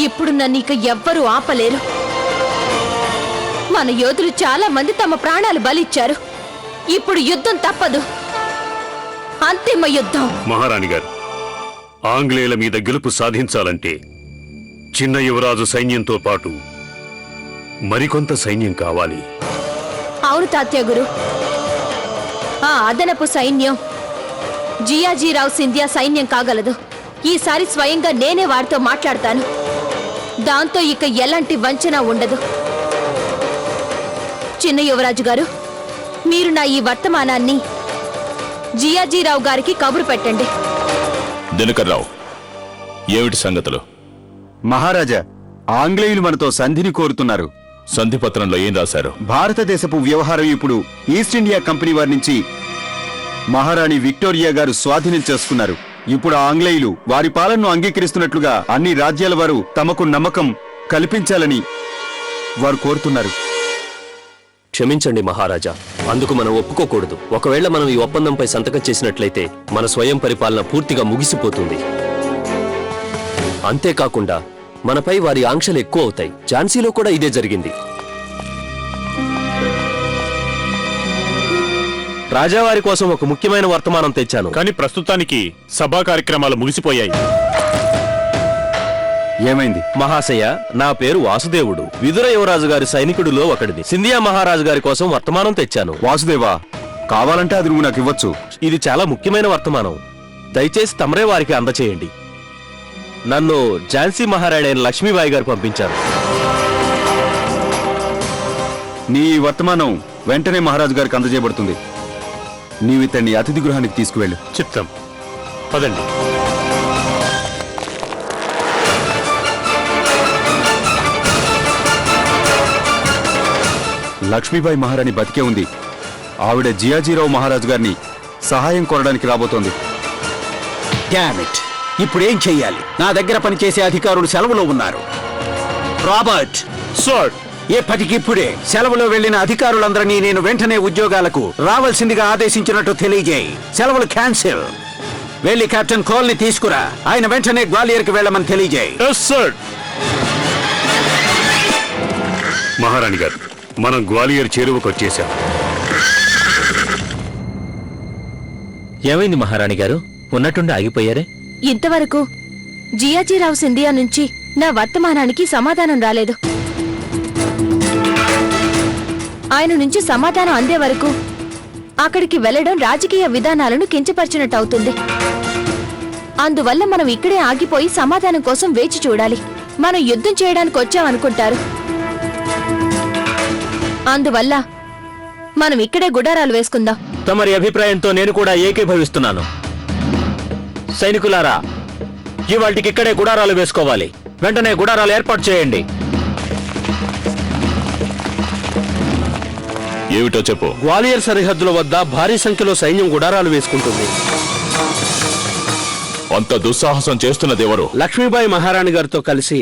ఇప్పుడు నన్ను ఇక ఎవ్వరూ ఆపలేరు. మన యోధులు చాలా మంది తమ ప్రాణాలు బలిచ్చారు. ఇప్పుడు యుద్ధం తప్పదు, అంతిమ యుద్ధం. మహారాణి గారు, ఆంగ్లేయుల మీద గెలుపు సాధించాలంటే చిన్న యువరాజు సైన్యంతో పాటు మరికొంత సైన్యం కావాలి. అవును తాత్యాగురు, ఆ అదనపు సైన్యం జియాజీరావు సింధియా సైన్యం కాగలదు. ఈసారి స్వయంగా నేనే వారితో మాట్లాడతాను. దాంతో ఇక ఎలాంటి వంచన ఉండదు. చిన్న యువరాజు గారు, మీరు నా ఈ వర్తమానాన్ని జియాజీరావు గారికి కబురు పెట్టండి. దినకర్రావు, ఏమిటి సంగతులు? మహారాజా, ఆంగ్లేయులు మనతో సంధిని కోరుతున్నారు. సంధి పత్రంలో ఏం రాశారు? భారతదేశపు వ్యవహారం ఇప్పుడు ఈస్ట్ ఇండియా కంపెనీ వారి నుంచి మహారాణి విక్టోరియా గారు స్వాధీనం చేసుకున్నారు. ఇప్పుడు ఆంగ్లేయులు వారి పాలనను అంగీకరిస్తున్నట్లుగా అన్ని రాజ్యాల వారు తమకు నమ్మకం కల్పించాలని వారు కోరుతున్నారు. క్షమించండి మహారాజా, అందుకు మనం ఒప్పుకోకూడదు. ఒకవేళ మనం ఈ ఒప్పందంపై సంతకం చేసినట్లయితే మన స్వయం పరిపాలన పూర్తిగా ముగిసిపోతుంది. అంతేకాకుండా మనపై వారి ఆంక్షలు ఎక్కువ అవుతాయి. ఝాన్సీలో కూడా ఇదే జరిగింది. రాజావారి కోసం ఒక ముఖ్యమైన వర్తమానం తెచ్చాను. కానీ ప్రస్తుతానికి సభా కార్యక్రమాలు ముగిసిపోయాయి. ఏమైంది? మహాశయ, నా పేరు వాసుదేవుడు, విదుర యువరాజు గారి సైనికుడిలో ఒకడిని. సింధియా మహారాజు గారి కోసం వర్తమానం తెచ్చాను. వాసుదేవా, కావాలంటే అది నువ్వు నాకు ఇవ్వచ్చు. ఇది చాలా ముఖ్యమైన వర్తమానం. దయచేసి తమరే వారికి అందచేయండి. నన్ను ఝాన్సీ మహారాణి అయిన లక్ష్మీబాయి గారు పంపించారు. నీ వర్తమానం వెంటనే మహారాజు గారికి అందజేయబడుతుంది. నీవు ఇతన్ని అతిథి గృహానికి తీసుకువెళ్ళు. చిత్తం, పదండి. లక్ష్మీబాయి మహారాణి బతికే ఉంది. ఆవిడ జియాజీరావు మహారాజు గారిని సహాయం కోరడానికి రాబోతోంది. డామిట్, ఇప్పుడేం చెయ్యాలి? నా దగ్గర పనిచేసే అధికారులు సెలవులో ఉన్నారు. రాబర్ట్ సార్, ఎప్పటికిప్పుడే సెలవులో వెళ్లిన అధికారులందరినీ నేను వెంటనే ఉద్యోగాలకు రావాల్సిందిగా ఆదేశించినట్టు తెలియజేయి. సెలవులు క్యాన్సిల్. వెళ్లి కెప్టెన్ కోల్ ని తీసుకురా. ఆయన వెంటనే గ్వాలియర్కి వెళ్లమని తెలియజేయి. మహారాణి గారు, మనం గ్వాలియర్ చేరువకు వచ్చేశాం. ఏమైంది మహారాణి గారు? ఉన్నట్టుండి ఆగిపోయారే? ఇంతవరకు జియాజీరావు సింధియా నుంచి నా వర్తమానానికి సమాధానం రాలేదు. ఆయన నుంచి సమాధానం అందే వరకు అక్కడికి వెళ్లడం రాజకీయ విధానాలను కించపరిచినట్టు అవుతుంది. అందువల్ల మనం ఇక్కడే ఆగిపోయి సమాధానం కోసం వేచి చూడాలి. మనం యుద్ధం చేయడానికి వచ్చామనుకుంటారు. అందువల్ల మనం ఇక్కడే గుడారాలు వేసుకుందాం. తమరి అభిప్రాయంతో నేను కూడా ఏకీభవిస్తున్నాను. సైనికులారా, ఇవాళకి ఇక్కడే గుడారాలు వేసుకోవాలి. వెంటనే గుడారాలు ఏర్పాటు చేయండి. ఏమిటో చెప్పు. గ్వాలియర్ సరిహద్దుల వద్ద భారీ సంఖ్యలో సైన్యం గుడారాలు వేసుకుంటుంది. అంత దుస్సాహసం చేస్తున్నదెవరు? లక్ష్మీబాయి మహారాణి గారితో కలిసి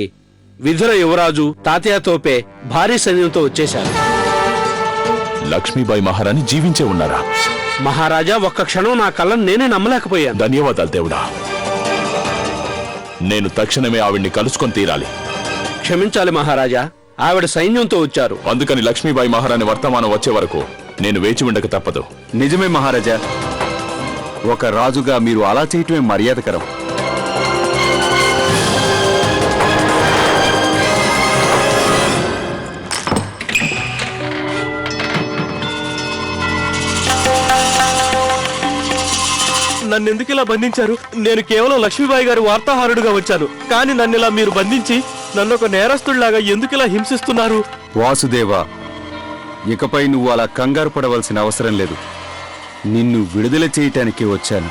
విదుర యువరాజు తాతయ్యతోపే భారీ సైన్యంతో వచ్చేశారు. లక్ష్మీబాయి మహారాణి జీవించే ఉన్నారా? మహారాజా, ఒక్క క్షణం నా కళ్ళను నేనే నమ్మలేకపోయాను. ధన్యవాదాలు దేవుడా. నేను తక్షణమే ఆవిడ్ని కలుసుకొని తీరాలి. క్షమించాలి మహారాజా, ఆవిడ సైన్యంతో వచ్చారు. అందుకని లక్ష్మీబాయి మహారాణి వర్తమానం వచ్చే వరకు నేను వేచి ఉండక తప్పదు. నిజమే మహారాజా, ఒక రాజుగా మీరు అలా చేయటమే మర్యాదకరం. నన్నెందుకు ఇలా బంధించారు? నేను కేవలం లక్ష్మీబాయి గారి వార్తాహరుడుగా వచ్చాను. కానీ నన్ను ఇలా మీరు బంధించి నన్ను ఒక నేరస్తుడిలాగా ఎందుకు ఇలా హింసిస్తున్నారు? వాసుదేవా, ఇకపై నువ్వు అలా కంగారు పడవలసిన అవసరం లేదు. నిన్ను విడుదల చేయటానికి వచ్చాను.